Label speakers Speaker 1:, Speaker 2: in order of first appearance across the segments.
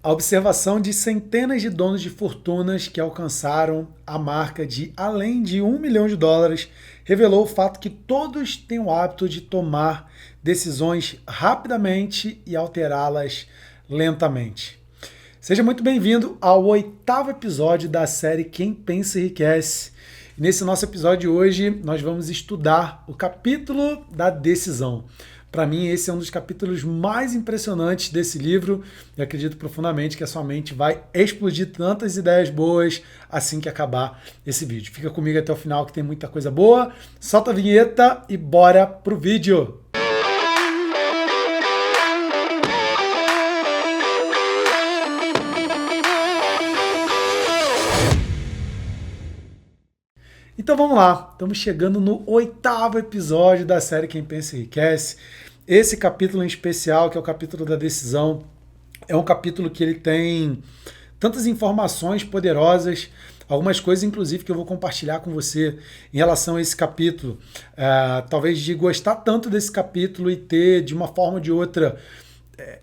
Speaker 1: A observação de centenas de donos de fortunas que alcançaram a marca de além de US$ 1 milhão revelou o fato que todos têm o hábito de tomar decisões rapidamente e alterá-las lentamente. Seja muito bem-vindo ao 8º episódio da série Quem Pensa Enriquece. Nesse nosso episódio de hoje, nós vamos estudar o capítulo da decisão. Para mim, esse é um dos capítulos mais impressionantes desse livro e acredito profundamente que a sua mente vai explodir tantas ideias boas assim que acabar esse vídeo. Fica comigo até o final que tem muita coisa boa. Solta a vinheta e bora pro vídeo! Então vamos lá, estamos chegando no 8º episódio da série Quem Pensa Enriquece. Esse capítulo em especial, que é o capítulo da decisão, é um capítulo que ele tem tantas informações poderosas, algumas coisas inclusive que eu vou compartilhar com você em relação a esse capítulo. Talvez de gostar tanto desse capítulo e ter, de uma forma ou de outra,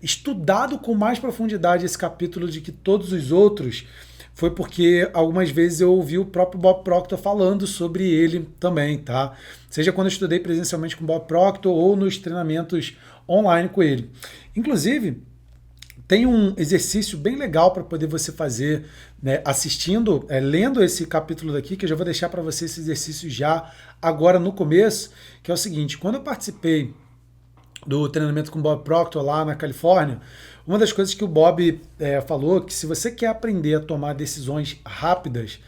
Speaker 1: estudado com mais profundidade esse capítulo de que todos os outros, foi porque algumas vezes eu ouvi o próprio Bob Proctor falando sobre ele também, tá? Seja quando eu estudei presencialmente com o Bob Proctor ou nos treinamentos online com ele. Inclusive, tem um exercício bem legal para poder você fazer, né, assistindo, lendo esse capítulo daqui, que eu já vou deixar para você esse exercício já agora no começo, que é o seguinte: quando eu participei do treinamento com o Bob Proctor lá na Califórnia, uma das coisas que o Bob falou que se você quer aprender a tomar decisões rápidas,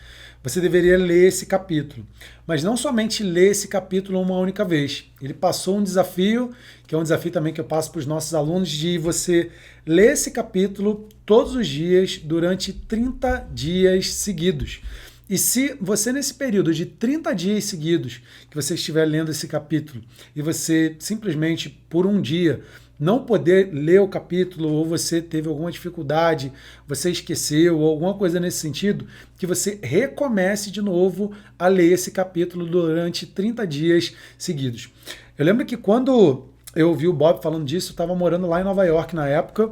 Speaker 1: você deveria ler esse capítulo. Mas não somente ler esse capítulo uma única vez. Ele passou um desafio, que é um desafio também que eu passo para os nossos alunos, de você ler esse capítulo todos os dias durante 30 dias seguidos. E se você, nesse período de 30 dias seguidos que você estiver lendo esse capítulo e você simplesmente por um dia não poder ler o capítulo, ou você teve alguma dificuldade, você esqueceu, ou alguma coisa nesse sentido, que você recomece de novo a ler esse capítulo durante 30 dias seguidos. Eu lembro que quando eu ouvi o Bob falando disso, eu estava morando lá em Nova York na época,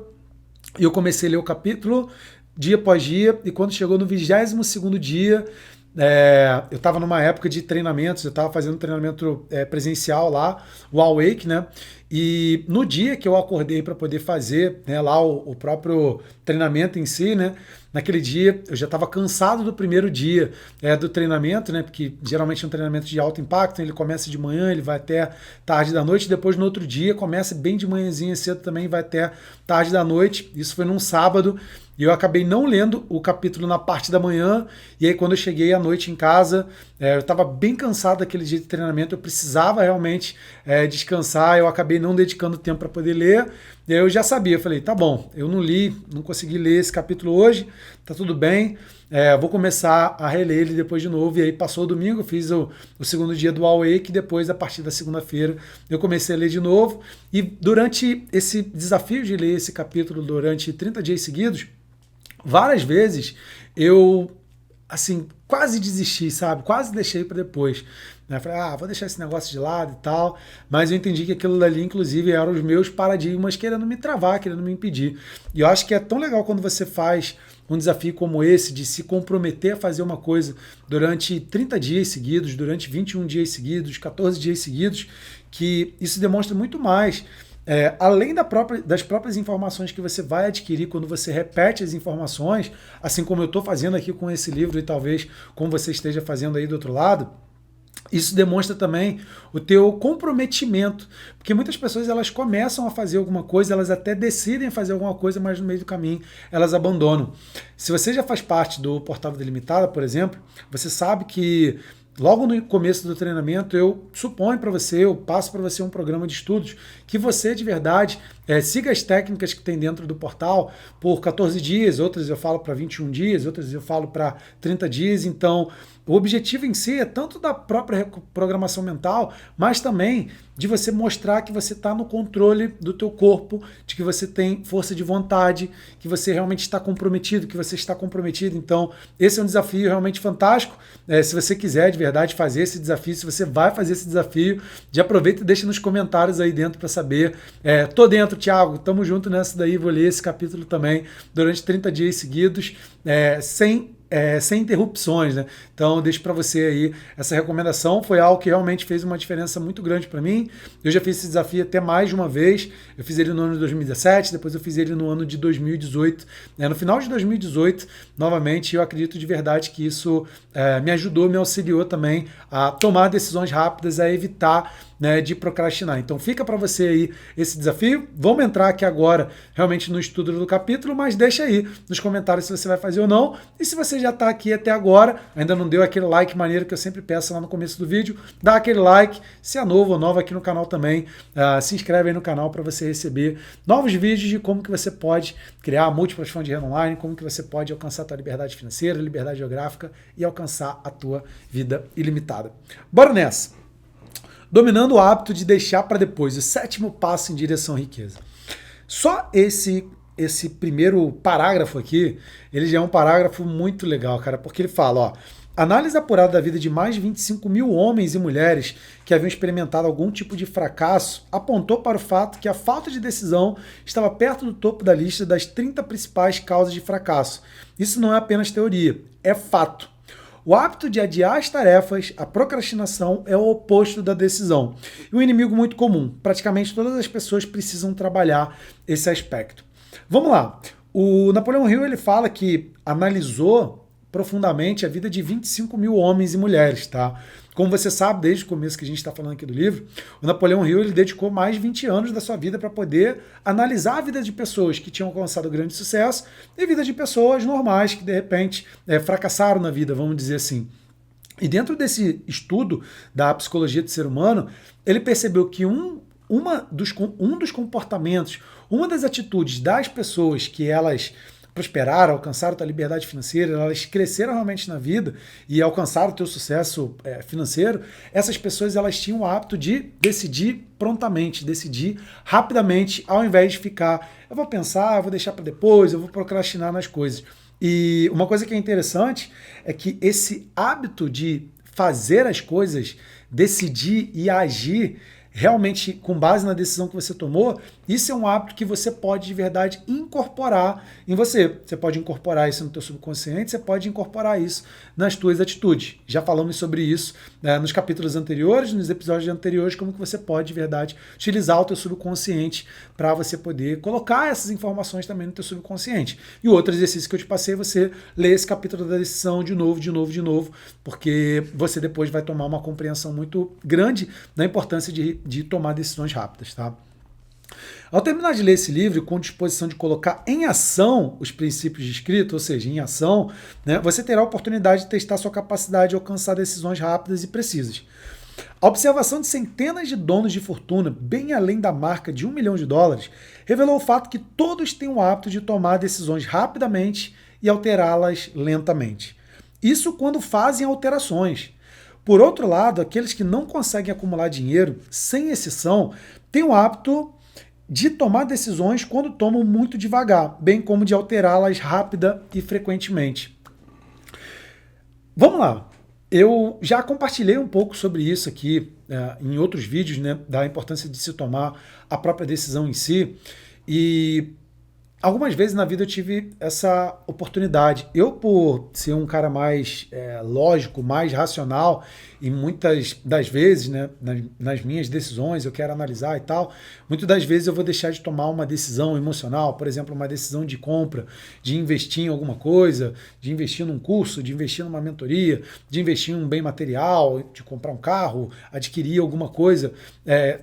Speaker 1: e eu comecei a ler o capítulo dia após dia, e quando chegou no 22º dia, eu estava numa época de treinamentos, eu estava fazendo treinamento presencial lá, o Awake, né? E no dia que eu acordei para poder fazer, né, lá o próprio treinamento em si, né? Naquele dia eu já estava cansado do primeiro dia do treinamento, né? Porque geralmente é um treinamento de alto impacto, ele começa de manhã, ele vai até tarde da noite, depois no outro dia começa bem de manhãzinha cedo também, vai até tarde da noite. Isso foi num sábado. E eu acabei não lendo o capítulo na parte da manhã, e aí quando eu cheguei à noite em casa, eu estava bem cansado daquele dia de treinamento, eu precisava realmente descansar, eu acabei não dedicando tempo para poder ler, e aí eu já sabia, eu falei, tá bom, eu não li, não consegui ler esse capítulo hoje, tá tudo bem, vou começar a reler ele depois de novo, e aí passou o domingo, eu fiz o segundo dia do Awake, depois a partir da segunda-feira eu comecei a ler de novo, e durante esse desafio de ler esse capítulo durante 30 dias seguidos, várias vezes eu, assim, quase desisti, sabe? Quase deixei para depois. Né? Falei, vou deixar esse negócio de lado e tal. Mas eu entendi que aquilo dali, inclusive, eram os meus paradigmas querendo me travar, querendo me impedir. E eu acho que é tão legal quando você faz um desafio como esse, de se comprometer a fazer uma coisa durante 30 dias seguidos, durante 21 dias seguidos, 14 dias seguidos, que isso demonstra muito mais. Além das próprias informações que você vai adquirir quando você repete as informações, assim como eu estou fazendo aqui com esse livro e talvez como você esteja fazendo aí do outro lado, isso demonstra também o teu comprometimento, porque muitas pessoas elas começam a fazer alguma coisa, elas até decidem fazer alguma coisa, mas no meio do caminho elas abandonam. Se você já faz parte do Portal Vida Limitada, por exemplo, você sabe que logo no começo do treinamento, eu suponho para você, eu passo para você um programa de estudos que você de verdade siga as técnicas que tem dentro do portal por 14 dias, outras eu falo para 21 dias, outras eu falo para 30 dias. Então, o objetivo em si é tanto da própria programação mental, mas também de você mostrar que você está no controle do teu corpo, de que você tem força de vontade, que você realmente está comprometido, que você está comprometido. Então, esse é um desafio realmente fantástico. Se você quiser de verdade fazer esse desafio, se você vai fazer esse desafio, já aproveita e deixa nos comentários aí dentro para saber. Tô dentro, Thiago, tamo junto nessa daí, vou ler esse capítulo também durante 30 dias seguidos, sem interrupções, né? Então, deixo para você aí essa recomendação. Foi algo que realmente fez uma diferença muito grande para mim. Eu já fiz esse desafio até mais de uma vez. Eu fiz ele no ano de 2017, depois eu fiz ele no ano de 2018. No final de 2018, novamente, eu acredito de verdade que isso me ajudou, me auxiliou também a tomar decisões rápidas, a evitar, né, de procrastinar. Então fica para você aí esse desafio. Vamos entrar aqui agora realmente no estudo do capítulo, mas deixa aí nos comentários se você vai fazer ou não. E se você já está aqui até agora, ainda não deu aquele like maneiro que eu sempre peço lá no começo do vídeo, dá aquele like. Se é novo ou nova aqui no canal também, se inscreve aí no canal para você receber novos vídeos de como que você pode criar múltiplas fontes de renda online, como que você pode alcançar a tua liberdade financeira, liberdade geográfica e alcançar a tua vida ilimitada. Bora nessa! Dominando o hábito de deixar para depois, o 7º passo em direção à riqueza. Só esse primeiro parágrafo aqui, ele já é um parágrafo muito legal, cara, porque ele fala, ó, análise apurada da vida de mais de 25 mil homens e mulheres que haviam experimentado algum tipo de fracasso apontou para o fato que a falta de decisão estava perto do topo da lista das 30 principais causas de fracasso. Isso não é apenas teoria, é fato. O hábito de adiar as tarefas, a procrastinação, é o oposto da decisão. E um inimigo muito comum. Praticamente todas as pessoas precisam trabalhar esse aspecto. Vamos lá. O Napoleão Hill ele fala que analisou profundamente a vida de 25 mil homens e mulheres, tá? Como você sabe, desde o começo que a gente está falando aqui do livro, o Napoleão Hill ele dedicou mais de 20 anos da sua vida para poder analisar a vida de pessoas que tinham alcançado grande sucesso e a vida de pessoas normais que, de repente, fracassaram na vida, vamos dizer assim. E dentro desse estudo da psicologia do ser humano, ele percebeu que um dos comportamentos, uma das atitudes das pessoas que elas prosperaram, alcançaram a tua liberdade financeira, elas cresceram realmente na vida e alcançaram o teu sucesso financeiro, essas pessoas elas tinham o hábito de decidir prontamente, decidir rapidamente, ao invés de ficar, eu vou pensar, eu vou deixar para depois, eu vou procrastinar nas coisas. E uma coisa que é interessante é que esse hábito de fazer as coisas, decidir e agir realmente com base na decisão que você tomou, isso é um hábito que você pode de verdade incorporar em você. Você pode incorporar isso no teu subconsciente, você pode incorporar isso nas tuas atitudes. Já falamos sobre isso nos capítulos anteriores, nos episódios anteriores, como que você pode de verdade utilizar o teu subconsciente para você poder colocar essas informações também no teu subconsciente. E o outro exercício que eu te passei, você lê esse capítulo da decisão de novo, porque você depois vai tomar uma compreensão muito grande da importância de tomar decisões rápidas, tá? Ao terminar de ler esse livro, com disposição de colocar em ação os princípios descritos, ou seja, em ação, né, você terá a oportunidade de testar sua capacidade de alcançar decisões rápidas e precisas. A observação de centenas de donos de fortuna, bem além da marca de $1 milhão, revelou o fato que todos têm o hábito de tomar decisões rapidamente e alterá-las lentamente. Isso quando fazem alterações. Por outro lado, aqueles que não conseguem acumular dinheiro, sem exceção, têm o hábito de tomar decisões quando tomam muito devagar, bem como de alterá-las rápida e frequentemente. Vamos lá. Eu já compartilhei um pouco sobre isso aqui em outros vídeos, né, da importância de se tomar a própria decisão em si. E algumas vezes na vida eu tive essa oportunidade. Eu, por ser um cara mais lógico, mais racional, e muitas das vezes, né, nas minhas decisões, eu quero analisar e tal, muitas das vezes eu vou deixar de tomar uma decisão emocional, por exemplo, uma decisão de compra, de investir em alguma coisa, de investir num curso, de investir numa mentoria, de investir em um bem material, de comprar um carro, adquirir alguma coisa,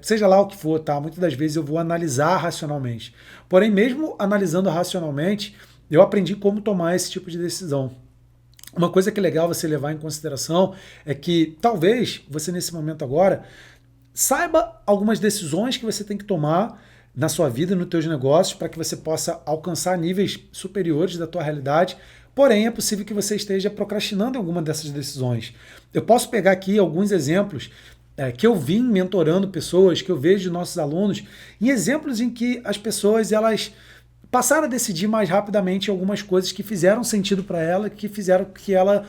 Speaker 1: seja lá o que for, tá? Muitas das vezes eu vou analisar racionalmente. Porém, mesmo analisando racionalmente, eu aprendi como tomar esse tipo de decisão. Uma coisa que é legal você levar em consideração é que talvez você nesse momento agora saiba algumas decisões que você tem que tomar na sua vida, nos teus negócios, para que você possa alcançar níveis superiores da tua realidade. Porém, é possível que você esteja procrastinando em alguma dessas decisões. Eu posso pegar aqui alguns exemplos que eu vim mentorando pessoas, que eu vejo de nossos alunos, em exemplos em que as pessoas elas passaram a decidir mais rapidamente algumas coisas que fizeram sentido para ela, que fizeram que ela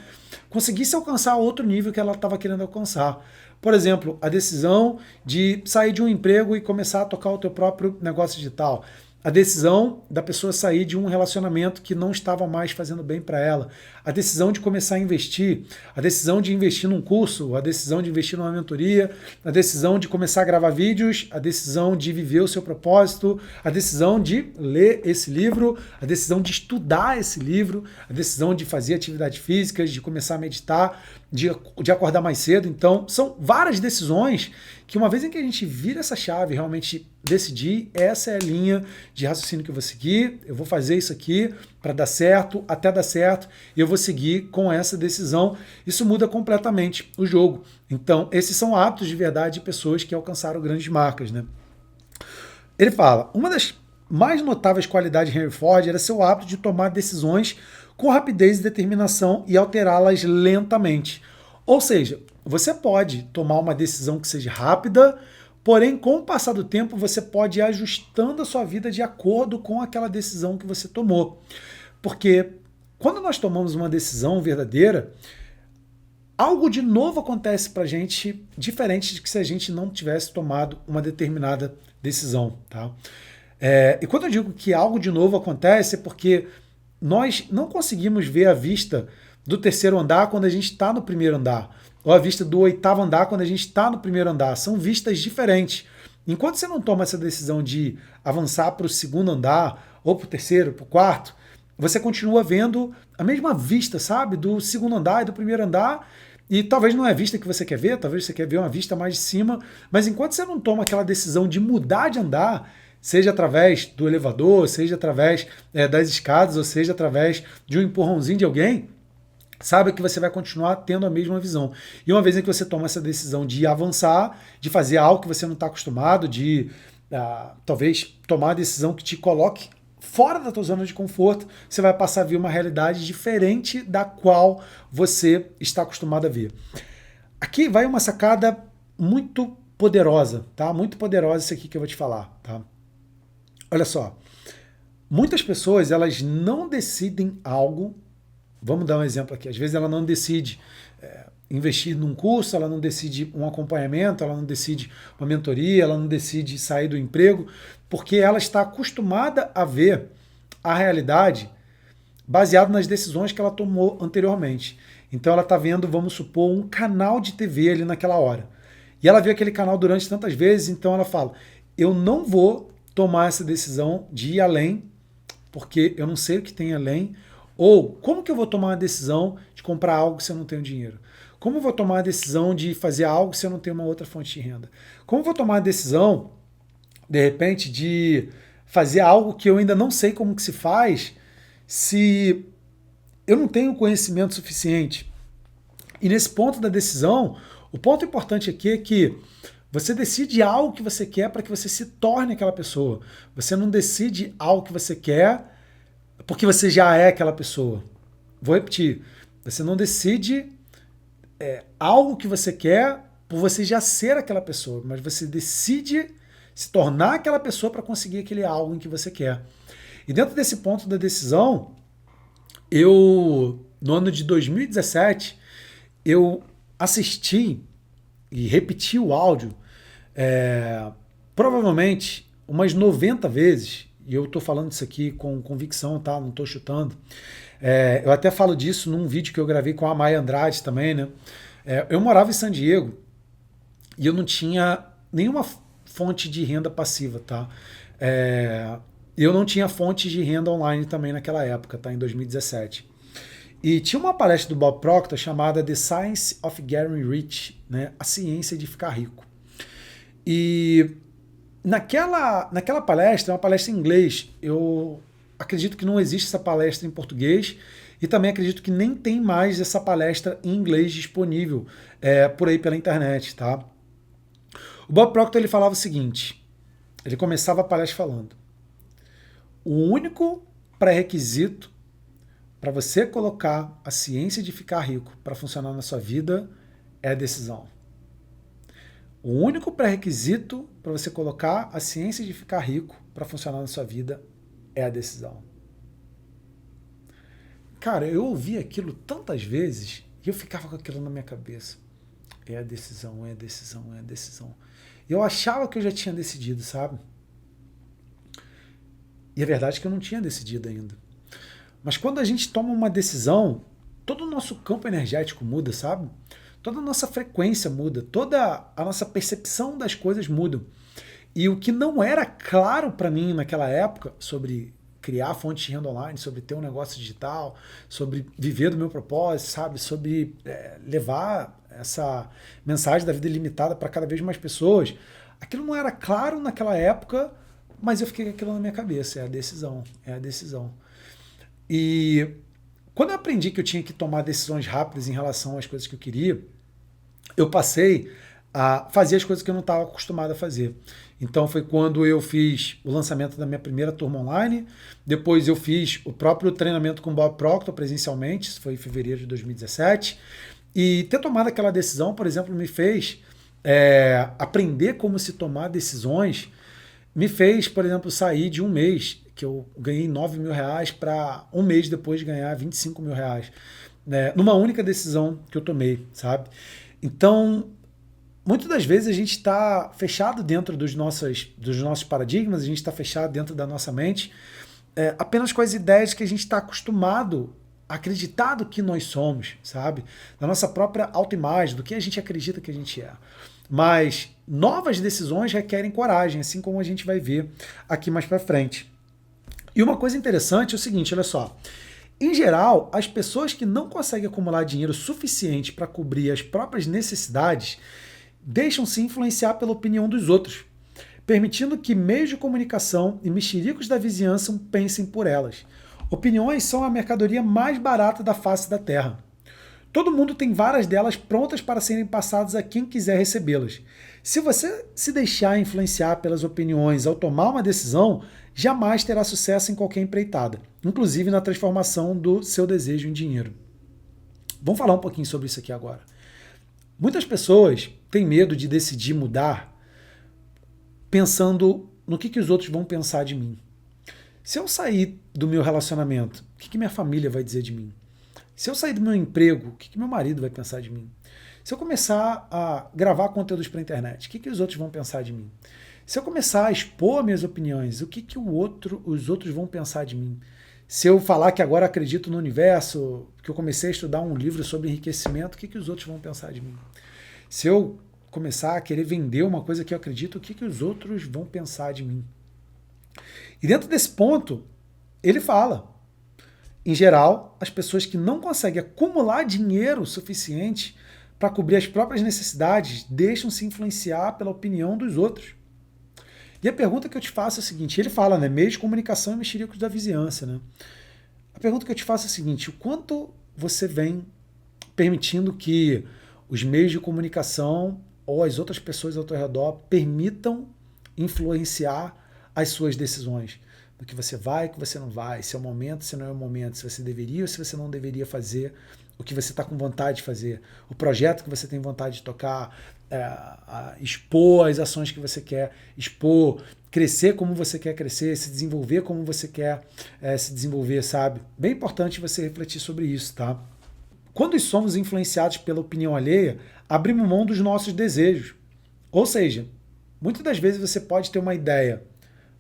Speaker 1: conseguisse alcançar outro nível que ela estava querendo alcançar. Por exemplo, a decisão de sair de um emprego e começar a tocar o teu próprio negócio digital. A decisão da pessoa sair de um relacionamento que não estava mais fazendo bem para ela. A decisão de começar a investir. A decisão de investir num curso. A decisão de investir numa mentoria. A decisão de começar a gravar vídeos. A decisão de viver o seu propósito. A decisão de ler esse livro. A decisão de estudar esse livro. A decisão de fazer atividades físicas, de começar a meditar, de acordar mais cedo. Então, são várias decisões que uma vez em que a gente vira essa chave, realmente decidir, essa é a linha de raciocínio que eu vou seguir, eu vou fazer isso aqui para dar certo, até dar certo, e eu vou seguir com essa decisão. Isso muda completamente o jogo. Então, esses são hábitos de verdade de pessoas que alcançaram grandes marcas, né? Ele fala, uma das mais notáveis qualidades de Henry Ford era seu hábito de tomar decisões com rapidez e determinação e alterá-las lentamente. Ou seja, você pode tomar uma decisão que seja rápida, porém, com o passar do tempo, você pode ir ajustando a sua vida de acordo com aquela decisão que você tomou. Porque quando nós tomamos uma decisão verdadeira, algo de novo acontece para a gente, diferente de que se a gente não tivesse tomado uma determinada decisão. Tá? E quando eu digo que algo de novo acontece, é porque nós não conseguimos ver a vista do terceiro andar quando a gente está no primeiro andar, ou a vista do oitavo andar quando a gente está no primeiro andar. São vistas diferentes. Enquanto você não toma essa decisão de avançar para o segundo andar, ou para o terceiro, para o quarto, você continua vendo a mesma vista, sabe? Do segundo andar e do primeiro andar, e talvez não é a vista que você quer ver, talvez você quer ver uma vista mais de cima, mas enquanto você não toma aquela decisão de mudar de andar, seja através do elevador, seja através das escadas, ou seja através de um empurrãozinho de alguém, saiba que você vai continuar tendo a mesma visão. E uma vez em que você toma essa decisão de avançar, de fazer algo que você não está acostumado, de talvez tomar a decisão que te coloque fora da tua zona de conforto, você vai passar a ver uma realidade diferente da qual você está acostumado a ver. Aqui vai uma sacada muito poderosa, tá? Muito poderosa isso aqui que eu vou te falar, tá? Olha só, muitas pessoas, elas não decidem algo. Vamos dar um exemplo aqui. Às vezes ela não decide investir num curso, ela não decide um acompanhamento, ela não decide uma mentoria, ela não decide sair do emprego, porque ela está acostumada a ver a realidade baseado nas decisões que ela tomou anteriormente. Então ela está vendo, vamos supor, um canal de TV ali naquela hora. E ela vê aquele canal durante tantas vezes, então ela fala, eu não vou tomar essa decisão de ir além, porque eu não sei o que tem além. Ou, como que eu vou tomar uma decisão de comprar algo se eu não tenho dinheiro? Como eu vou tomar a decisão de fazer algo se eu não tenho uma outra fonte de renda? Como eu vou tomar a decisão, de repente, de fazer algo que eu ainda não sei como que se faz, se eu não tenho conhecimento suficiente? E nesse ponto da decisão, o ponto importante aqui é que você decide algo que você quer para que você se torne aquela pessoa. Você não decide algo que você quer porque você já é aquela pessoa. Vou repetir. Você não decide algo que você quer por você já ser aquela pessoa, mas você decide se tornar aquela pessoa para conseguir aquele algo em que você quer. E dentro desse ponto da decisão, no ano de 2017, eu assisti e repeti o áudio provavelmente umas 90 vezes, e eu estou falando isso aqui com convicção, tá? Não estou chutando. Eu até falo disso num vídeo que eu gravei com a Maia Andrade também, né? Eu morava em San Diego e eu não tinha nenhuma fonte de renda passiva, tá? Eu não tinha fonte de renda online também naquela época, tá? Em 2017. E tinha uma palestra do Bob Proctor chamada The Science of Getting Rich, né? A ciência de ficar rico. E naquela palestra, uma palestra em inglês, eu acredito que não existe essa palestra em português e também acredito que nem tem mais essa palestra em inglês disponível por aí pela internet, tá? O Bob Proctor, ele falava o seguinte, ele começava a palestra falando, o único pré-requisito para você colocar a ciência de ficar rico para funcionar na sua vida é a decisão. O único pré-requisito para você colocar a ciência de ficar rico para funcionar na sua vida é a decisão. Cara, eu ouvi aquilo tantas vezes e eu ficava com aquilo na minha cabeça. é a decisão, é a decisão, é a decisão. Eu achava que eu já tinha decidido, sabe? E a verdade é que eu não tinha decidido ainda. Mas quando a gente toma uma decisão, todo o nosso campo energético muda, sabe? Toda a nossa frequência muda, toda a nossa percepção das coisas muda. E o que não era claro para mim naquela época sobre criar fonte de renda online, sobre ter um negócio digital, sobre viver do meu propósito, sabe? Sobre levar essa mensagem da vida ilimitada para cada vez mais pessoas. Aquilo não era claro naquela época, mas eu fiquei com aquilo na minha cabeça. É a decisão, é a decisão. E quando eu aprendi que eu tinha que tomar decisões rápidas em relação às coisas que eu queria, eu passei a fazer as coisas que eu não estava acostumado a fazer. Então foi quando eu fiz o lançamento da minha primeira turma online, depois eu fiz o próprio treinamento com o Bob Proctor presencialmente, isso foi em fevereiro de 2017, e ter tomado aquela decisão, por exemplo, me fez aprender como se tomar decisões, me fez, por exemplo, sair de um mês, que eu ganhei 9 mil reais, para um mês depois ganhar 25 mil reais, né, numa única decisão que eu tomei, sabe? Então, muitas das vezes a gente está fechado dentro dos nossos paradigmas, a gente está fechado dentro da nossa mente, apenas com as ideias que a gente está acostumado, acreditado que nós somos, sabe? Da nossa própria autoimagem, do que a gente acredita que a gente é. Mas novas decisões requerem coragem, assim como a gente vai ver aqui mais para frente. E uma coisa interessante é o seguinte, olha só. Em geral, as pessoas que não conseguem acumular dinheiro suficiente para cobrir as próprias necessidades deixam-se influenciar pela opinião dos outros, permitindo que meios de comunicação e mexericos da vizinhança pensem por elas. Opiniões são a mercadoria mais barata da face da Terra. Todo mundo tem várias delas prontas para serem passadas a quem quiser recebê-las. Se você se deixar influenciar pelas opiniões ao tomar uma decisão, jamais terá sucesso em qualquer empreitada, inclusive na transformação do seu desejo em dinheiro. Vamos falar um pouquinho sobre isso aqui agora. Muitas pessoas têm medo de decidir mudar pensando no que os outros vão pensar de mim. Se eu sair do meu relacionamento, o que minha família vai dizer de mim? Se eu sair do meu emprego, o que meu marido vai pensar de mim? Se eu começar a gravar conteúdos para a internet, o que os outros vão pensar de mim? Se eu começar a expor minhas opiniões, o que os outros vão pensar de mim? Se eu falar que agora acredito no universo, que eu comecei a estudar um livro sobre enriquecimento, o que os outros vão pensar de mim? Se eu começar a querer vender uma coisa que eu acredito, o que os outros vão pensar de mim? E dentro desse ponto, ele fala, em geral, as pessoas que não conseguem acumular dinheiro suficiente para cobrir as próprias necessidades deixam-se influenciar pela opinião dos outros. E a pergunta que eu te faço é a seguinte, ele fala, né, meios de comunicação e mexericos da vizinhança, né? A pergunta que eu te faço é a seguinte, o quanto você vem permitindo que os meios de comunicação ou as outras pessoas ao teu redor permitam influenciar as suas decisões? Do que você vai, o que você não vai, se é o momento, se não é o momento, se você deveria ou se você não deveria fazer o que você está com vontade de fazer, o projeto que você tem vontade de tocar, expor as ações que você quer expor, crescer como você quer crescer, se desenvolver como você quer se desenvolver, sabe? Bem importante você refletir sobre isso, tá? Quando somos influenciados pela opinião alheia, abrimos mão dos nossos desejos. Ou seja, muitas das vezes você pode ter uma ideia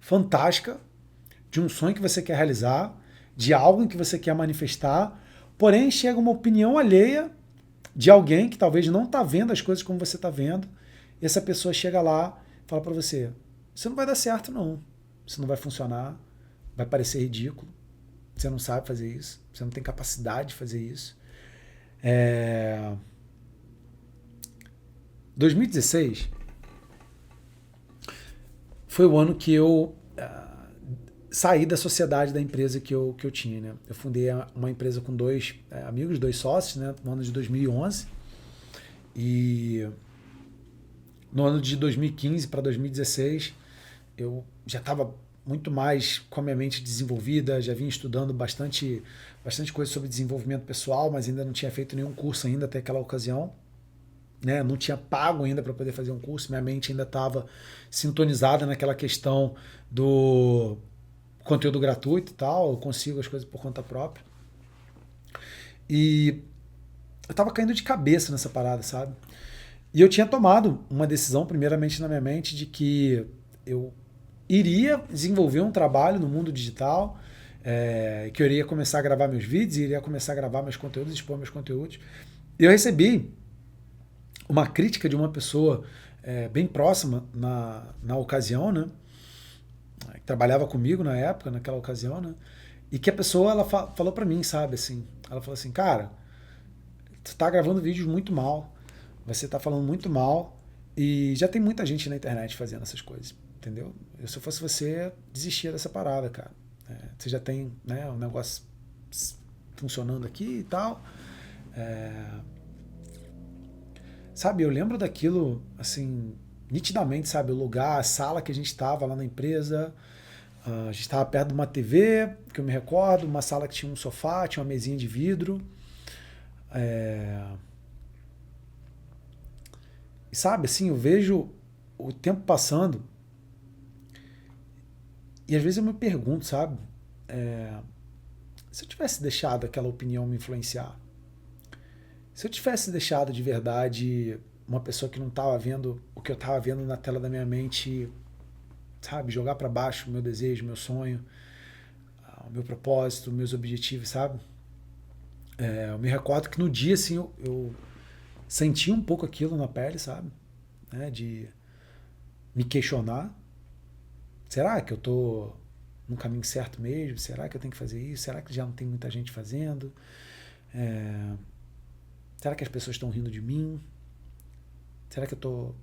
Speaker 1: fantástica de um sonho que você quer realizar, de algo que você quer manifestar, porém chega uma opinião alheia de alguém que talvez não está vendo as coisas como você está vendo, e essa pessoa chega lá e fala para você, não vai dar certo não, isso não vai funcionar, vai parecer ridículo, você não sabe fazer isso, você não tem capacidade de fazer isso. 2016 foi o ano que eu saí da sociedade da empresa que eu tinha, né? Eu fundei uma empresa com dois amigos, dois sócios, né? No ano de 2011. E no ano de 2015 para 2016, eu já estava muito mais com a minha mente desenvolvida, já vinha estudando bastante coisa sobre desenvolvimento pessoal, mas ainda não tinha feito nenhum curso ainda até aquela ocasião. Né? Não tinha pago ainda para poder fazer um curso, minha mente ainda estava sintonizada naquela questão do conteúdo gratuito e tal, eu consigo as coisas por conta própria. E eu tava caindo de cabeça nessa parada, sabe? E eu tinha tomado uma decisão, primeiramente na minha mente, de que eu iria desenvolver um trabalho no mundo digital, que eu iria começar a gravar meus vídeos, iria começar a gravar meus conteúdos, expor meus conteúdos. E eu recebi uma crítica de uma pessoa bem próxima na ocasião, né? Que trabalhava comigo na época, naquela ocasião, né? E que a pessoa ela falou pra mim, sabe, assim, ela falou assim, cara, tu tá gravando vídeos muito mal, você tá falando muito mal e já tem muita gente na internet fazendo essas coisas, entendeu? Se eu fosse você, desistia dessa parada, cara. Você já tem, né, um negócio funcionando aqui e tal. Sabe, eu lembro daquilo, assim, nitidamente, sabe, o lugar, a sala que a gente estava lá na empresa, a gente estava perto de uma TV, que eu me recordo, uma sala que tinha um sofá, tinha uma mesinha de vidro. E sabe, assim, eu vejo o tempo passando e às vezes eu me pergunto, sabe, se eu tivesse deixado aquela opinião me influenciar, se eu tivesse deixado de verdade uma pessoa que não estava vendo o que eu estava vendo na tela da minha mente, sabe, jogar para baixo o meu desejo, o meu sonho, o meu propósito, meus objetivos, sabe? Eu me recordo que no dia, assim, eu senti um pouco aquilo na pele, sabe? Né, de me questionar. Será que eu tô no caminho certo mesmo? Será que eu tenho que fazer isso? Será que já não tem muita gente fazendo? É, será que as pessoas estão rindo de mim? Será que eu tô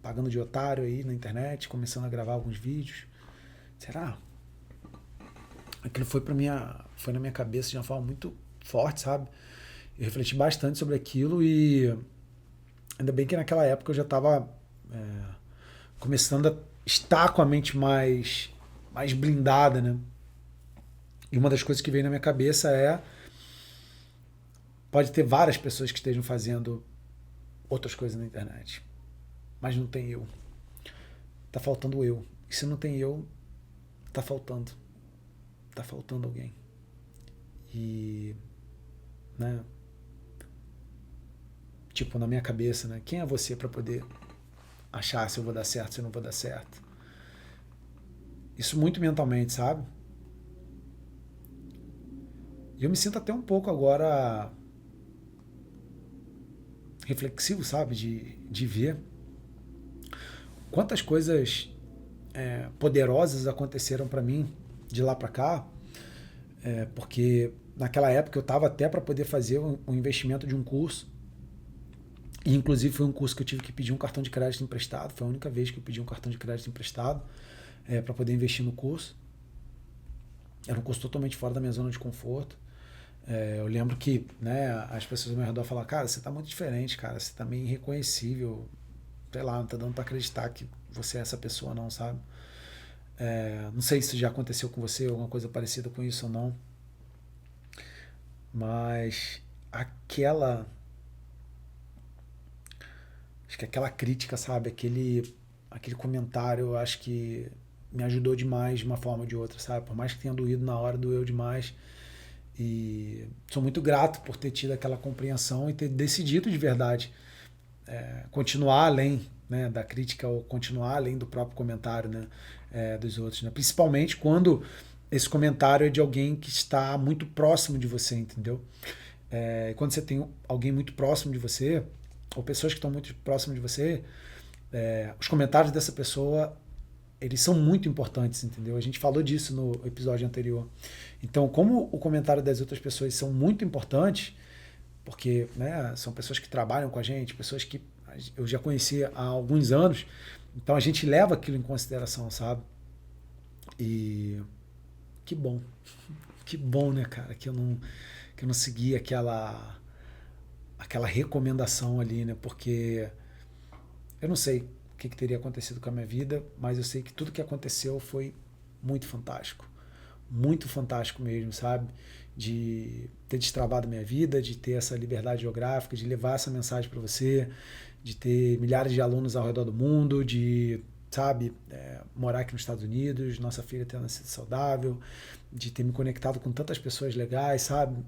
Speaker 1: pagando de otário aí na internet, começando a gravar alguns vídeos? Será? Aquilo foi na minha cabeça de uma forma muito forte, sabe? Eu refleti bastante sobre aquilo e ainda bem que naquela época eu já estava começando a estar com a mente mais blindada, né? E uma das coisas que veio na minha cabeça pode ter várias pessoas que estejam fazendo outras coisas na internet, mas não tem eu. Tá faltando eu. E se não tem eu, tá faltando. Tá faltando alguém. E, né? Tipo, na minha cabeça, né? Quem é você para poder achar se eu vou dar certo, se eu não vou dar certo? Isso muito mentalmente, sabe? E eu me sinto até um pouco agora reflexivo, sabe? De ver quantas coisas poderosas aconteceram para mim de lá para cá, porque naquela época eu estava até para poder fazer um investimento de um curso, e inclusive foi um curso que eu tive que pedir um cartão de crédito emprestado, foi a única vez que eu pedi um cartão de crédito emprestado para poder investir no curso. Era um curso totalmente fora da minha zona de conforto. Eu lembro que, né, as pessoas ao meu redor falavam, cara, você tá muito diferente, cara, você tá meio irreconhecível, sei lá, não tá dando pra acreditar que você é essa pessoa não, sabe? Não sei se já aconteceu com você alguma coisa parecida com isso ou não, mas aquela, acho que aquela crítica, sabe, aquele comentário, eu acho que me ajudou demais de uma forma ou de outra, sabe? Por mais que tenha doído na hora, doeu demais. E sou muito grato por ter tido aquela compreensão e ter decidido de verdade continuar além, né, da crítica ou continuar além do próprio comentário, né, dos outros. Né? Principalmente quando esse comentário é de alguém que está muito próximo de você, entendeu? Quando você tem alguém muito próximo de você, ou pessoas que estão muito próximas de você, os comentários dessa pessoa eles são muito importantes, entendeu? A gente falou disso no episódio anterior. Então, como o comentário das outras pessoas são muito importantes, porque, né, são pessoas que trabalham com a gente, pessoas que eu já conheci há alguns anos, então a gente leva aquilo em consideração, sabe? E que bom. Que bom, né, cara, que eu não segui aquela recomendação ali, né? Porque eu não sei o que teria acontecido com a minha vida, mas eu sei que tudo que aconteceu foi muito fantástico. Muito fantástico mesmo, sabe? De ter destravado minha vida, de ter essa liberdade geográfica, de levar essa mensagem para você, de ter milhares de alunos ao redor do mundo, de sabe, morar aqui nos Estados Unidos, nossa filha ter nascido saudável, de ter me conectado com tantas pessoas legais, sabe,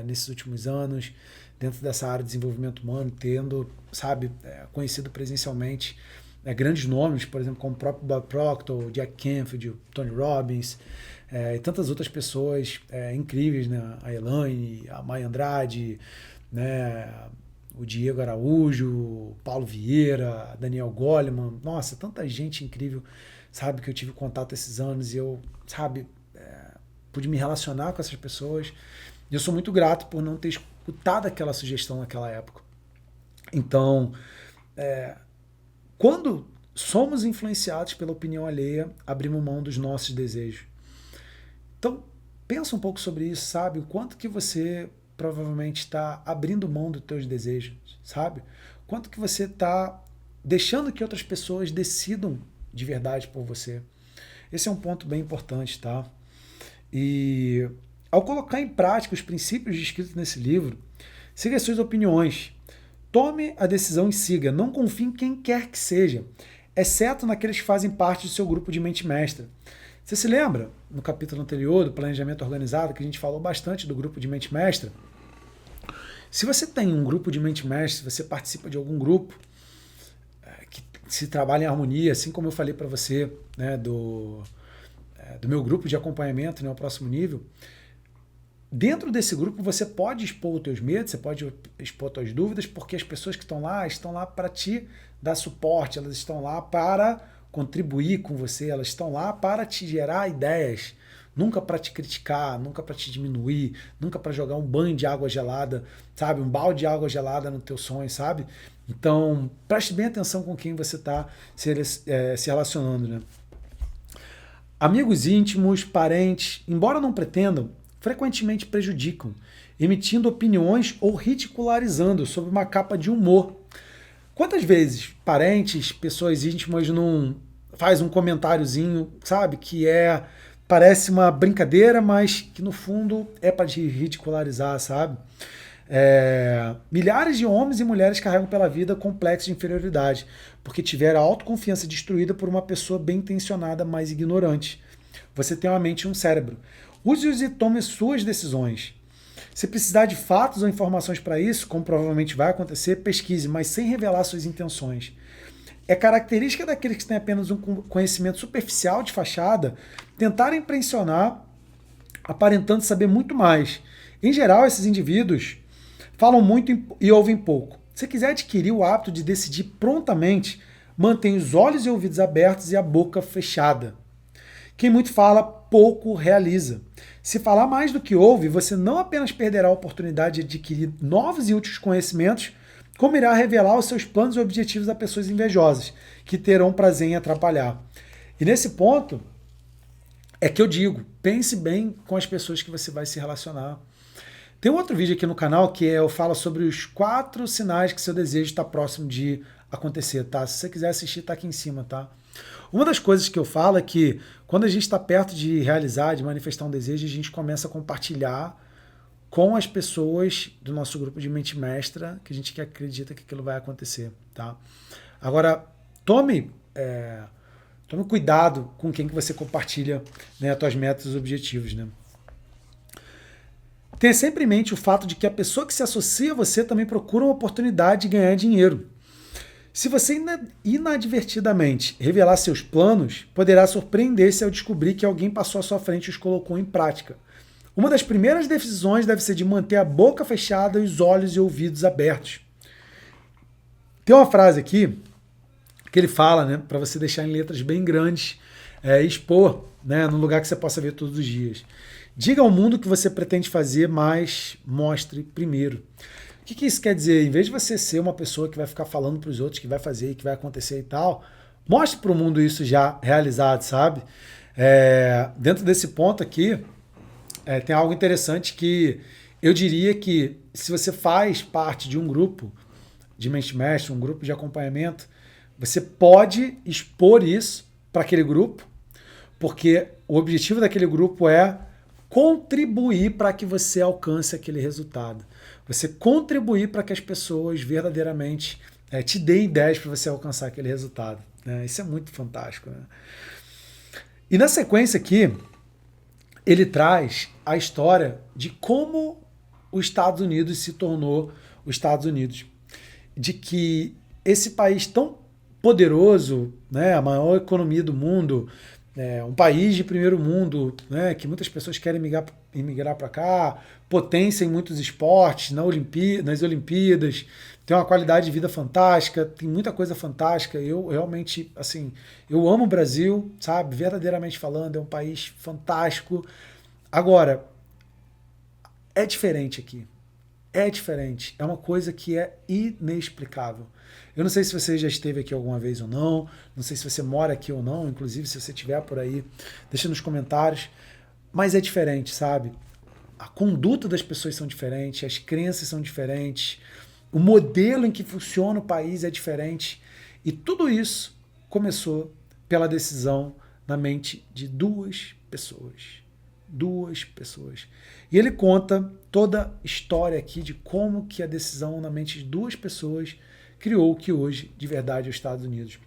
Speaker 1: nesses últimos anos, dentro dessa área de desenvolvimento humano, tendo, sabe, conhecido presencialmente grandes nomes, por exemplo, como o próprio Bob Proctor, o Jack Canfield, o Tony Robbins, e tantas outras pessoas incríveis, né? A Elaine, a Maya Andrade, né? O Diego Araújo, o Paulo Vieira, Daniel Goleman, nossa, tanta gente incrível, sabe, que eu tive contato esses anos e eu, sabe, pude me relacionar com essas pessoas. E eu sou muito grato por não ter escutado aquela sugestão naquela época. Então, quando somos influenciados pela opinião alheia, abrimos mão dos nossos desejos. Então, pensa um pouco sobre isso, sabe? O quanto que você provavelmente está abrindo mão dos teus desejos, sabe? Quanto que você está deixando que outras pessoas decidam de verdade por você. Esse é um ponto bem importante, tá? E ao colocar em prática os princípios descritos nesse livro, siga as suas opiniões. Tome a decisão e siga. Não confie em quem quer que seja, exceto naqueles que fazem parte do seu grupo de mente mestra. Você se lembra, no capítulo anterior do planejamento organizado, que a gente falou bastante do grupo de mente mestra? Se você tem um grupo de mente mestra, se você participa de algum grupo que se trabalha em harmonia, assim como eu falei para você, né, do meu grupo de acompanhamento, né, ao próximo nível, dentro desse grupo você pode expor os teus medos, você pode expor as tuas dúvidas, porque as pessoas que estão lá para te dar suporte, elas estão lá para contribuir com você, elas estão lá para te gerar ideias, nunca para te criticar, nunca para te diminuir, nunca para jogar um banho de água gelada, sabe, um balde de água gelada no teu sonho, sabe? Então, preste bem atenção com quem você está se relacionando, né? Amigos íntimos, parentes, embora não pretendam, frequentemente prejudicam, emitindo opiniões ou ridicularizando sob uma capa de humor. Quantas vezes parentes, pessoas íntimas não faz um comentáriozinho, sabe, que parece uma brincadeira, mas que no fundo é para te ridicularizar, sabe? Milhares de homens e mulheres carregam pela vida complexo de inferioridade, porque tiveram a autoconfiança destruída por uma pessoa bem intencionada, mas ignorante. Você tem uma mente e um cérebro. Use-os e tome suas decisões. Se precisar de fatos ou informações para isso, como provavelmente vai acontecer, pesquise, mas sem revelar suas intenções. É característica daqueles que têm apenas um conhecimento superficial de fachada tentar impressionar, aparentando saber muito mais. Em geral, esses indivíduos falam muito e ouvem pouco. Se quiser adquirir o hábito de decidir prontamente, mantenha os olhos e ouvidos abertos e a boca fechada. Quem muito fala, pouco realiza. Se falar mais do que ouve, você não apenas perderá a oportunidade de adquirir novos e úteis conhecimentos, como irá revelar os seus planos e objetivos a pessoas invejosas, que terão prazer em atrapalhar. E nesse ponto, é que eu digo, pense bem com as pessoas que você vai se relacionar. Tem um outro vídeo aqui no canal que eu falo sobre os 4 sinais que seu desejo está próximo de acontecer, tá? Se você quiser assistir, tá aqui em cima, tá? Uma das coisas que eu falo é que quando a gente está perto de realizar, de manifestar um desejo, a gente começa a compartilhar com as pessoas do nosso grupo de mente mestra que a gente acredita que aquilo vai acontecer, tá? Agora, tome cuidado com quem que você compartilha, né, as tuas metas e objetivos, né? Tenha sempre em mente o fato de que a pessoa que se associa a você também procura uma oportunidade de ganhar dinheiro. Se você inadvertidamente revelar seus planos, poderá surpreender-se ao descobrir que alguém passou à sua frente e os colocou em prática. Uma das primeiras decisões deve ser de manter a boca fechada e os olhos e ouvidos abertos. Tem uma frase aqui que ele fala, né, para você deixar em letras bem grandes e expor, né, num lugar que você possa ver todos os dias. Diga ao mundo o que você pretende fazer, mas mostre primeiro. O que isso quer dizer? Em vez de você ser uma pessoa que vai ficar falando para os outros que vai fazer, que vai acontecer e tal, mostre para o mundo isso já realizado, sabe? Dentro desse ponto aqui, tem algo interessante que eu diria que se você faz parte de um grupo de mente mestre, um grupo de acompanhamento, você pode expor isso para aquele grupo, porque o objetivo daquele grupo é contribuir para que você alcance aquele resultado. Você contribuir para que as pessoas verdadeiramente te deem ideias para você alcançar aquele resultado. né? Isso é muito fantástico, né? E na sequência aqui, ele traz a história de como os Estados Unidos se tornou os Estados Unidos. De que esse país tão poderoso, né, a maior economia do mundo, um país de primeiro mundo, né, que muitas pessoas querem imigrar para cá, potência em muitos esportes, nas Olimpíadas, tem uma qualidade de vida fantástica, tem muita coisa fantástica. Eu realmente, assim, eu amo o Brasil, sabe? Verdadeiramente falando, é um país fantástico. Agora, é diferente aqui. É diferente. É uma coisa que é inexplicável. Eu não sei se você já esteve aqui alguma vez ou não. Não sei se você mora aqui ou não. Inclusive, se você estiver por aí, deixa nos comentários. Mas é diferente, sabe? A conduta das pessoas são diferentes, as crenças são diferentes, o modelo em que funciona o país é diferente. E tudo isso começou pela decisão na mente de duas pessoas. Duas pessoas. E ele conta toda a história aqui de como que a decisão na mente de duas pessoas criou o que hoje, de verdade, é os Estados Unidos.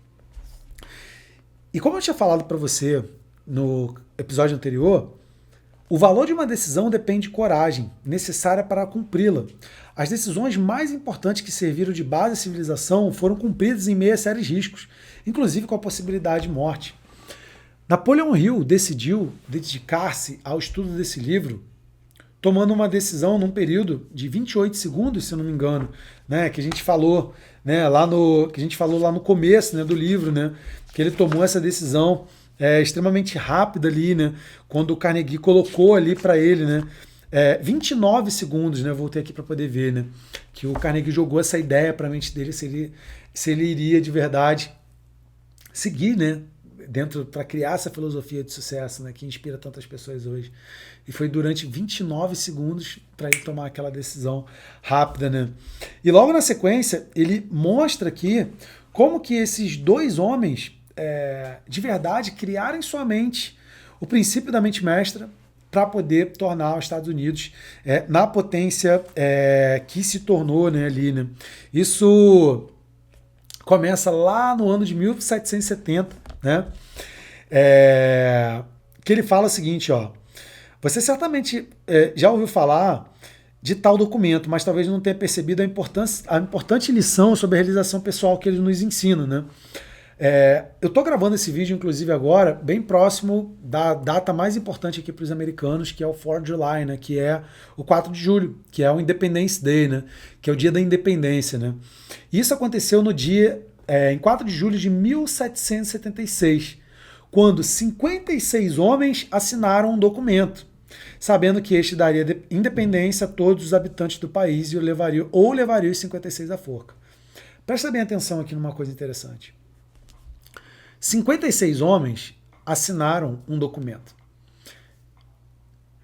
Speaker 1: E como eu tinha falado para você no episódio anterior, o valor de uma decisão depende de coragem, necessária para cumpri-la. As decisões mais importantes que serviram de base à civilização foram cumpridas em meio a sérios riscos, inclusive com a possibilidade de morte. Napoleão Hill decidiu dedicar-se ao estudo desse livro, tomando uma decisão num período de 28 segundos, se eu não me engano, né, que a gente falou, né, lá no começo, né, do livro, né, que ele tomou essa decisão extremamente rápida ali, né, quando o Carnegie colocou ali para ele, né, 29 segundos, né, voltei aqui para poder ver, né, que o Carnegie jogou essa ideia para a mente dele se ele iria de verdade seguir, né, para criar essa filosofia de sucesso, né, que inspira tantas pessoas hoje. E foi durante 29 segundos para ele tomar aquela decisão rápida, né? E logo na sequência, ele mostra aqui como que esses dois homens, de verdade, criaram em sua mente o princípio da mente mestra para poder tornar os Estados Unidos na potência que se tornou, né, ali, né? Isso começa lá no ano de 1770, né? Que ele fala o seguinte, ó. Você certamente já ouviu falar de tal documento, mas talvez não tenha percebido a importante lição sobre a realização pessoal que ele nos ensina, né? Eu estou gravando esse vídeo, inclusive, agora, bem próximo da data mais importante aqui para os americanos, que é o 4th of July, né? Que é o 4 de julho, que é o Independence Day, né? Que é o dia da independência, né? Isso aconteceu no dia, em 4 de julho de 1776, quando 56 homens assinaram um documento, sabendo que este daria independência a todos os habitantes do país e levaria os 56 à forca. Presta bem atenção aqui numa coisa interessante. 56 homens assinaram um documento.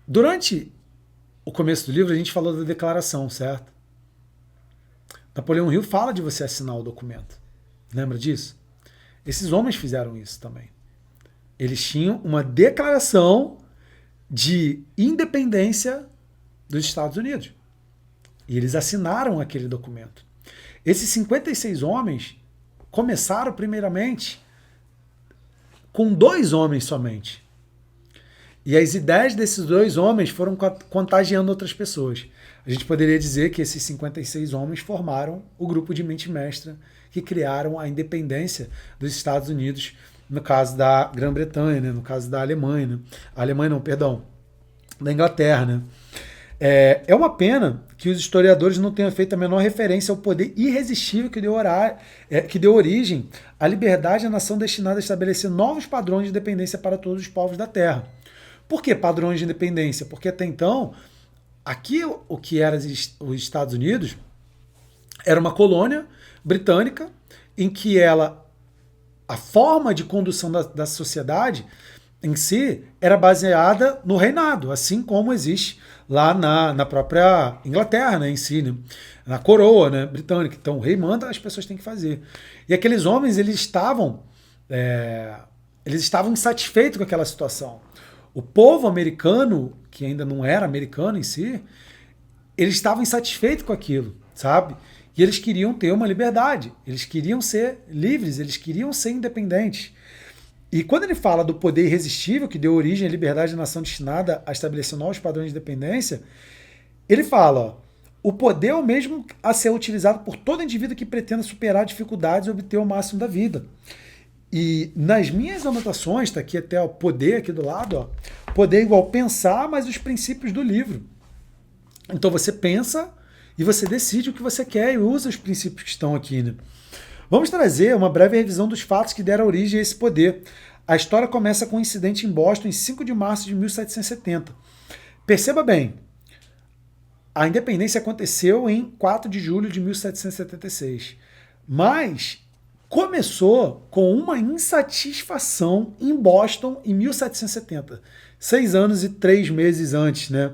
Speaker 1: Durante o começo do livro, a gente falou da declaração, certo? Napoleão Hill fala de você assinar o documento. Lembra disso? Esses homens fizeram isso também. Eles tinham uma declaração de independência dos Estados Unidos. E eles assinaram aquele documento. Esses 56 homens começaram primeiramente com 2 homens somente. E as ideias desses 2 homens foram contagiando outras pessoas. A gente poderia dizer que esses 56 homens formaram o grupo de mente mestra que criaram a independência dos Estados Unidos, no caso da Grã-Bretanha, né? No caso da Alemanha, né? Da Inglaterra, né? É uma pena que os historiadores não tenham feito a menor referência ao poder irresistível que deu origem à liberdade da nação destinada a estabelecer novos padrões de independência para todos os povos da Terra. Por que padrões de independência? Porque até então, aqui o que era os Estados Unidos era uma colônia britânica em que a forma de condução da sociedade em si era baseada no reinado, assim como existe lá na própria Inglaterra, né, em si, né, na coroa, né, britânica. Então o rei manda, as pessoas têm que fazer. E aqueles homens, eles estavam insatisfeitos com aquela situação. O povo americano, que ainda não era americano em si, eles estavam insatisfeitos com aquilo, sabe? E eles queriam ter uma liberdade, eles queriam ser livres, eles queriam ser independentes. E quando ele fala do poder irresistível que deu origem à liberdade da nação destinada a estabelecer novos padrões de dependência, ele fala, ó, o poder é o mesmo a ser utilizado por todo indivíduo que pretenda superar dificuldades e obter o máximo da vida. E nas minhas anotações, está aqui até o poder aqui do lado, ó, poder é igual pensar, mas os princípios do livro. Então você pensa e você decide o que você quer e usa os princípios que estão aqui, né? Vamos trazer uma breve revisão dos fatos que deram origem a esse poder. A história começa com um incidente em Boston em 5 de março de 1770. Perceba bem, a independência aconteceu em 4 de julho de 1776. Mas começou com uma insatisfação em Boston em 1770. 6 anos e 3 meses antes, né?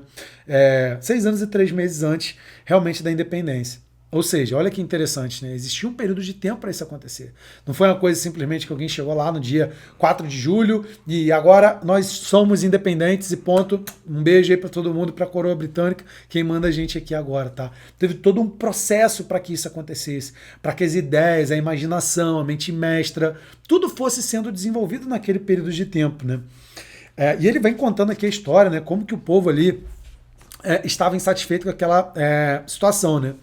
Speaker 1: 6 anos e 3 meses antes, realmente, da independência. Ou seja, olha que interessante, né? Existia um período de tempo para isso acontecer. Não foi uma coisa simplesmente que alguém chegou lá no dia 4 de julho e agora nós somos independentes e ponto. Um beijo aí para todo mundo, para a coroa britânica, quem manda a gente aqui agora, tá? Teve todo um processo para que isso acontecesse, para que as ideias, a imaginação, a mente mestra, tudo fosse sendo desenvolvido naquele período de tempo, né? E ele vem contando aqui a história, né? Como que o povo ali estava insatisfeito com aquela situação, né?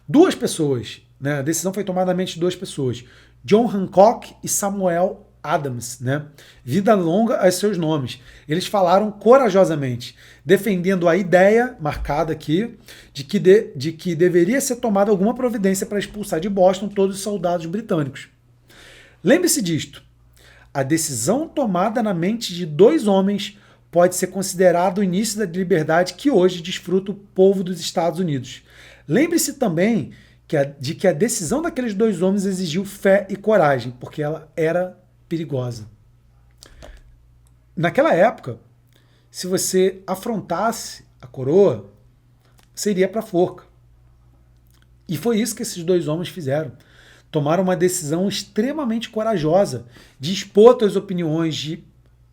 Speaker 1: 2 pessoas, né? A decisão foi tomada na mente de 2 pessoas, John Hancock e Samuel Adams, né? Vida longa a seus nomes. Eles falaram corajosamente, defendendo a ideia, marcada aqui, de que deveria ser tomada alguma providência para expulsar de Boston todos os soldados britânicos. Lembre-se disto, a decisão tomada na mente de 2 homens pode ser considerado o início da liberdade que hoje desfruta o povo dos Estados Unidos. Lembre-se também de que a decisão daqueles 2 homens exigiu fé e coragem, porque ela era perigosa. Naquela época, se você afrontasse a coroa, você iria para a forca. E foi isso que esses 2 homens fizeram. Tomaram uma decisão extremamente corajosa de expor suas opiniões, de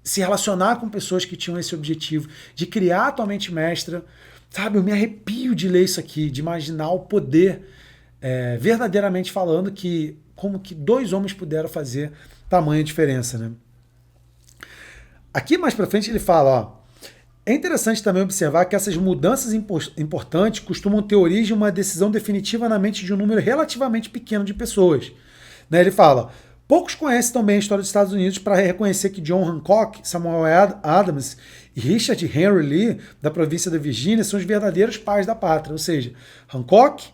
Speaker 1: se relacionar com pessoas que tinham esse objetivo, de criar a tua mente mestra. Sabe, eu me arrepio de ler isso aqui, de imaginar o poder, verdadeiramente falando, que como que 2 homens puderam fazer tamanha diferença, né? Aqui mais para frente ele fala, ó, é interessante também observar que essas mudanças importantes costumam ter origem em uma decisão definitiva na mente de um número relativamente pequeno de pessoas. Né? Ele fala, poucos conhecem tão bem a história dos Estados Unidos para reconhecer que John Hancock, Samuel Adams e Richard Henry Lee, da província da Virgínia, são os verdadeiros pais da pátria. Ou seja, Hancock,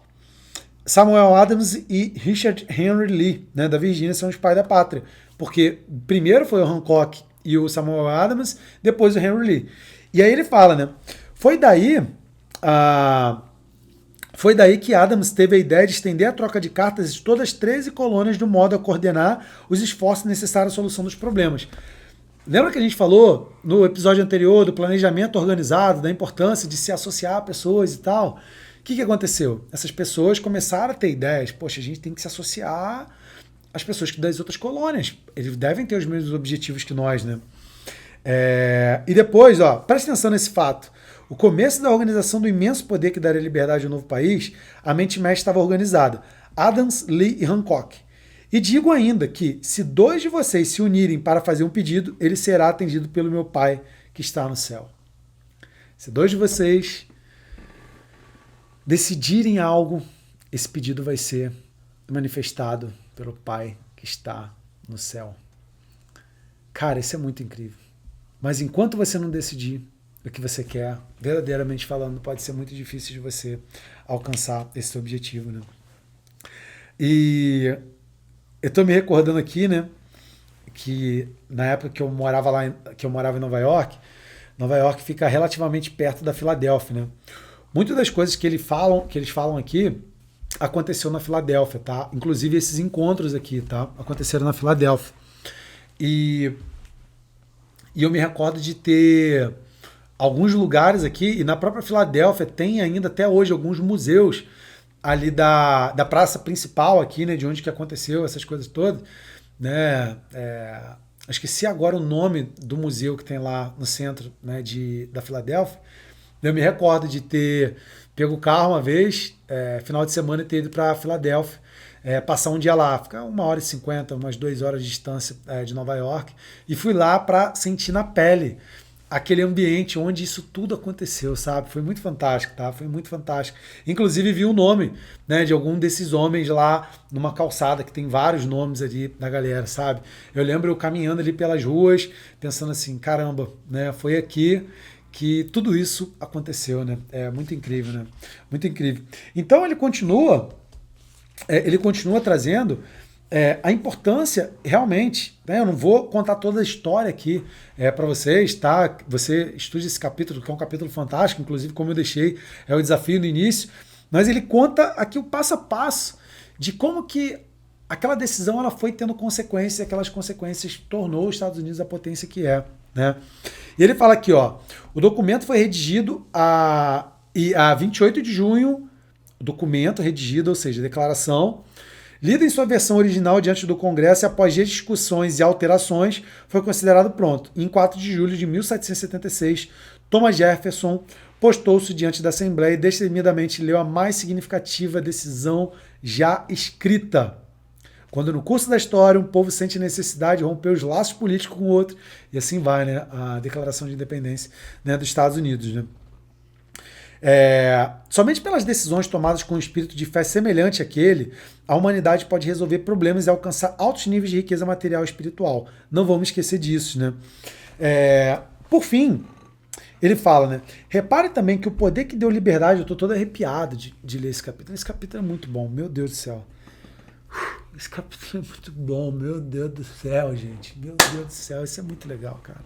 Speaker 1: Samuel Adams e Richard Henry Lee, né, da Virgínia, são os pais da pátria. Porque primeiro foi o Hancock e o Samuel Adams, depois o Henry Lee. E aí ele fala, né? Foi daí que Adams teve a ideia de estender a troca de cartas de todas as 13 colônias de modo a coordenar os esforços necessários à solução dos problemas. Lembra que a gente falou no episódio anterior do planejamento organizado, da importância de se associar a pessoas e tal? O que aconteceu? Essas pessoas começaram a ter ideias. Poxa, a gente tem que se associar às pessoas das outras colônias. Eles devem ter os mesmos objetivos que nós, né? E depois, ó, presta atenção nesse fato. O começo da organização do imenso poder que daria liberdade ao novo país, a mente mestre estava organizada. Adams, Lee e Hancock. E digo ainda que, se 2 de vocês se unirem para fazer um pedido, ele será atendido pelo meu Pai que está no céu. Se 2 de vocês decidirem algo, esse pedido vai ser manifestado pelo Pai que está no céu. Cara, isso é muito incrível. Mas enquanto você não decidir o que você quer, verdadeiramente falando, pode ser muito difícil de você alcançar esse objetivo, né? E eu tô me recordando aqui, né, que na época que eu morava em Nova York fica relativamente perto da Filadélfia, né? Muitas das coisas que eles falam aqui aconteceu na Filadélfia, tá? Inclusive esses encontros aqui, tá? Aconteceram na Filadélfia. E eu me recordo de ter alguns lugares aqui, e na própria Filadélfia tem ainda até hoje alguns museus ali da praça principal aqui, né, de onde que aconteceu essas coisas todas, né? Esqueci agora o nome do museu que tem lá no centro, né, da Filadélfia. Eu me recordo de ter pego o carro uma vez, final de semana, e ter ido para Filadélfia, passar um dia lá, ficar 1h50, umas 2 horas de distância de Nova York, e fui lá para sentir na pele aquele ambiente onde isso tudo aconteceu, sabe? Foi muito fantástico, tá? Foi muito fantástico. Inclusive vi o nome, né, de algum desses homens lá numa calçada, que tem vários nomes ali da galera, sabe? Eu lembro eu caminhando ali pelas ruas, pensando assim, caramba, né? Foi aqui que tudo isso aconteceu, né? É muito incrível, né? Muito incrível. Então ele continua trazendo a importância realmente, né? Eu não vou contar toda a história aqui para vocês, tá? Você estude esse capítulo, que é um capítulo fantástico, inclusive como eu deixei, é o desafio no início, mas ele conta aqui o passo a passo de como que aquela decisão ela foi tendo consequências, e aquelas consequências tornou os Estados Unidos a potência que é, né? E ele fala aqui, ó, o documento foi redigido a 28 de junho, o documento redigido, ou seja, a declaração, lida em sua versão original diante do Congresso e após discussões e alterações, foi considerado pronto. Em 4 de julho de 1776, Thomas Jefferson postou-se diante da Assembleia e destemidamente leu a mais significativa decisão já escrita. Quando no curso da história um povo sente necessidade de romper os laços políticos com o outro, e assim vai, né, a Declaração de Independência, né, dos Estados Unidos, né. Somente pelas decisões tomadas com um espírito de fé semelhante àquele, a humanidade pode resolver problemas e alcançar altos níveis de riqueza material e espiritual. Não vamos esquecer disso, né? Por fim, ele fala, né? Repare também que o poder que deu liberdade, eu estou todo arrepiado de ler esse capítulo. Esse capítulo é muito bom, meu Deus do céu. Esse capítulo é muito bom, meu Deus do céu, gente. Meu Deus do céu, isso é muito legal, cara.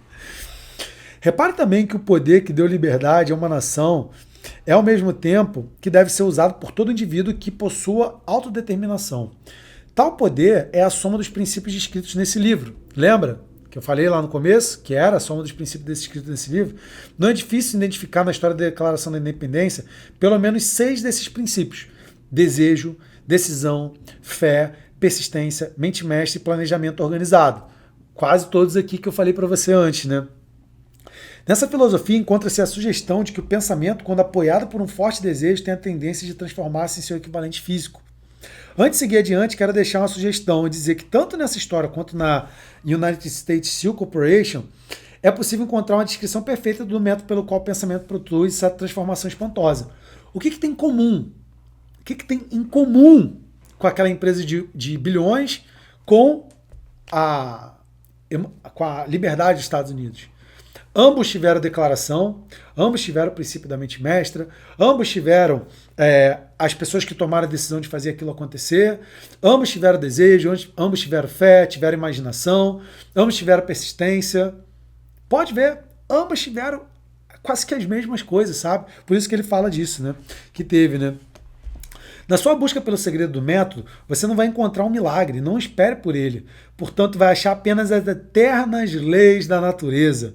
Speaker 1: Repare também que o poder que deu liberdade a uma nação é ao mesmo tempo que deve ser usado por todo indivíduo que possua autodeterminação. Tal poder é a soma dos princípios descritos nesse livro. Lembra que eu falei lá no começo, que era a soma dos princípios descritos nesse livro? Não é difícil identificar na história da Declaração da Independência pelo menos 6 desses princípios: desejo, decisão, fé, persistência, mente mestre e planejamento organizado. Quase todos aqui que eu falei para você antes, né? Nessa filosofia encontra-se a sugestão de que o pensamento, quando apoiado por um forte desejo, tem a tendência de transformar-se em seu equivalente físico. Antes de seguir adiante, quero deixar uma sugestão e dizer que tanto nessa história quanto na United States Steel Corporation é possível encontrar uma descrição perfeita do método pelo qual o pensamento produz essa transformação espantosa. O que tem em comum? O que tem em comum com aquela empresa de bilhões com a liberdade dos Estados Unidos? Ambos tiveram declaração, ambos tiveram o princípio da mente mestra, ambos tiveram as pessoas que tomaram a decisão de fazer aquilo acontecer, ambos tiveram desejo, ambos tiveram fé, tiveram imaginação, ambos tiveram persistência. Pode ver, ambos tiveram quase que as mesmas coisas, sabe? Por isso que ele fala disso, né? Que teve, né? Na sua busca pelo segredo do método, você não vai encontrar um milagre, não espere por ele. Portanto, vai achar apenas as eternas leis da natureza,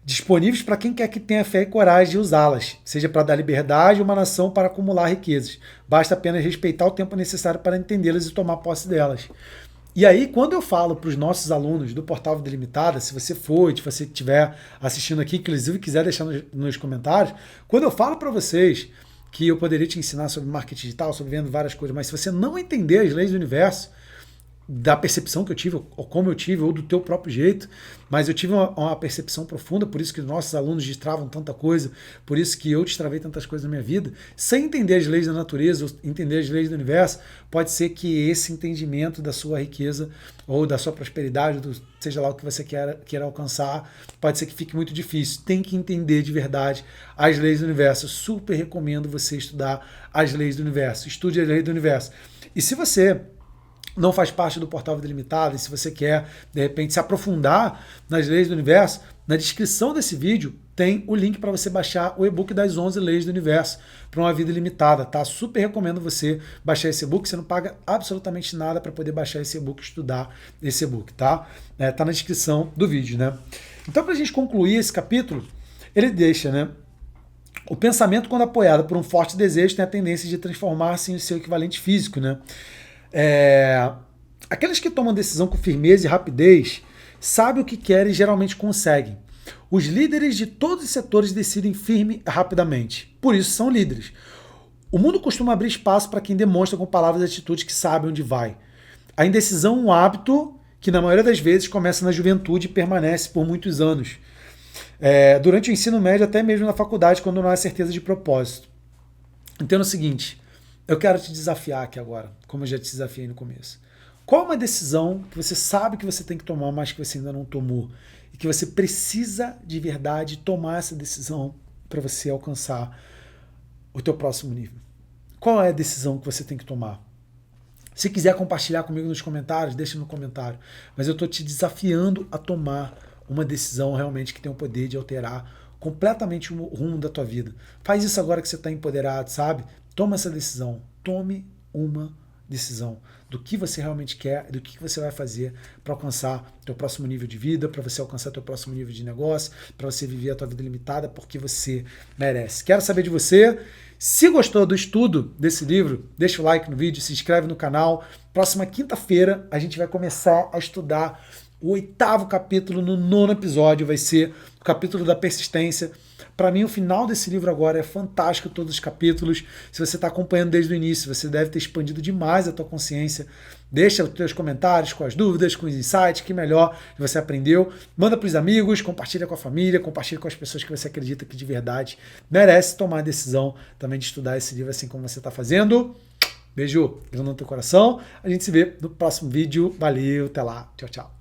Speaker 1: disponíveis para quem quer que tenha fé e coragem de usá-las, seja para dar liberdade a uma nação para acumular riquezas. Basta apenas respeitar o tempo necessário para entendê-las e tomar posse delas. E aí, quando eu falo para os nossos alunos do Portal Vida Limitada, se você for, se você estiver assistindo aqui, inclusive quiser deixar nos comentários, quando eu falo para vocês que eu poderia te ensinar sobre marketing digital, sobre vendo várias coisas, mas se você não entender as leis do universo, da percepção que eu tive, ou como eu tive, ou do teu próprio jeito, mas eu tive uma percepção profunda, por isso que os nossos alunos destravam tanta coisa, por isso que eu destravei tantas coisas na minha vida, sem entender as leis da natureza, ou entender as leis do universo, pode ser que esse entendimento da sua riqueza, ou da sua prosperidade, seja lá o que você queira alcançar, pode ser que fique muito difícil. Tem que entender de verdade as leis do universo. Eu super recomendo você estudar as leis do universo. Estude as leis do universo. E se você não faz parte do Portal Vida Limitada, e se você quer, de repente, se aprofundar nas leis do universo, na descrição desse vídeo tem o link para você baixar o e-book das 11 leis do universo para uma vida limitada, tá? Super recomendo você baixar esse e-book, você não paga absolutamente nada para poder baixar esse e-book e estudar esse e-book, tá? Tá na descrição do vídeo, né? Então, para a gente concluir esse capítulo, ele deixa, né? O pensamento, quando apoiado por um forte desejo, tem a tendência de transformar-se em seu equivalente físico, né? Aqueles que tomam decisão com firmeza e rapidez sabem o que querem e geralmente conseguem. Os líderes de todos os setores decidem firme e rapidamente. Por isso são líderes. O mundo costuma abrir espaço para quem demonstra com palavras e atitudes que sabe onde vai. A indecisão é um hábito que, na maioria das vezes, começa na juventude e permanece por muitos anos. Durante o ensino médio, até mesmo na faculdade, quando não há certeza de propósito. Entenda o seguinte, eu quero te desafiar aqui agora, como eu já te desafiei no começo. Qual é uma decisão que você sabe que você tem que tomar, mas que você ainda não tomou? E que você precisa, de verdade, tomar essa decisão para você alcançar o teu próximo nível? Qual é a decisão que você tem que tomar? Se quiser compartilhar comigo nos comentários, deixa no comentário. Mas eu estou te desafiando a tomar uma decisão realmente que tem o poder de alterar completamente o rumo da tua vida. Faz isso agora que você está empoderado, sabe? Toma essa decisão. Tome uma decisão do que você realmente quer, do que você vai fazer para alcançar teu próximo nível de vida, para você alcançar teu próximo nível de negócio, para você viver a tua vida limitada porque você merece. Quero saber de você. Se gostou do estudo desse livro, deixa o like no vídeo, se inscreve no canal. Próxima quinta-feira a gente vai começar a estudar o 8º capítulo no 9º episódio, vai ser o capítulo da persistência. Para mim, o final desse livro agora é fantástico, todos os capítulos. Se você está acompanhando desde o início, você deve ter expandido demais a tua consciência. Deixa os teus comentários com as dúvidas, com os insights, que melhor que você aprendeu. Manda para os amigos, compartilha com a família, compartilha com as pessoas que você acredita que de verdade merece tomar a decisão também de estudar esse livro assim como você está fazendo. Beijo no teu coração. A gente se vê no próximo vídeo. Valeu, até lá. Tchau, tchau.